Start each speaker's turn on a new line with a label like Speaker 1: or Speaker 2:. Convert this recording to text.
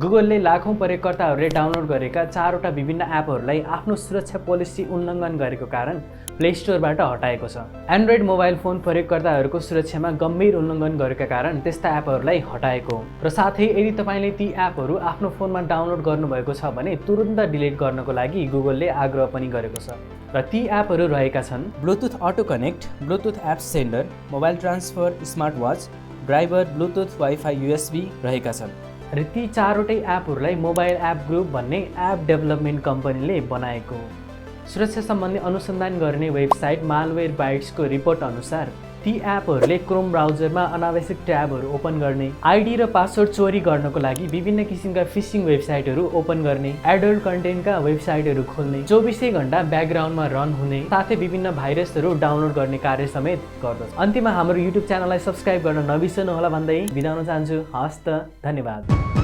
Speaker 1: गुगलले लाखौं प्रयोगकर्ताहरूले डाउनलोड गरेका 4वटा विभिन्न एपहरूलाई आफ्नो सुरक्षा पोलिसी उल्लङ्घन गरेको कारण प्ले स्टोरबाट हटाएको छ। एन्ड्रोइड मोबाइल फोन प्रयोगकर्ताहरूको सुरक्षामा गम्भीर उल्लङ्घन गरेका कारण त्यस्ता एपहरूलाई हटाएको हो। र साथै यदि तपाईले ती एपहरू आफ्नो फोनमा डाउनलोड गर्नुभएको छ भने तुरुन्त डिलिट गर्नको लागि गुगलले आग्रह पनि गरेको छ। र ती एपहरू रहेका छन् Bluetooth auto connect, Bluetooth app sender, mobile transfer, smart watch, driver, Bluetooth wifi USB रहेका छन्। र ती 4वटै एपहरूलाई मोबाइल एप ग्रुप भन्ने एप डेभलपमेन्ट कम्पनीले बनाएको हो। सुरक्षा सम्बन्धी अनुसन्धान गर्ने वेबसाइट मालवेयर बाइट्सको रिपोर्ट अनुसार ती एपहरूले क्रोम ब्राउजरमा अनावश्यक ट्याबहरू ओपन गर्ने, आइडी र पासवर्ड चोरी गर्नको लागि विभिन्न किसिमका फिसिङ वेबसाइटहरू ओपन गर्ने, एडल्ट कन्टेन्टका वेबसाइटहरू खोल्ने, 24 घण्टा ब्याकग्राउन्डमा रन हुने, साथै विभिन्न भाइरसहरू डाउनलोड गर्ने कार्य समेत गर्दछ। अन्त्यमा हाम्रो युट्युब च्यानललाई सब्स्क्राइब गर्न नबिर्सनु होला भन्दै बिदा हुन चाहन्छु। हस्त, धन्यवाद।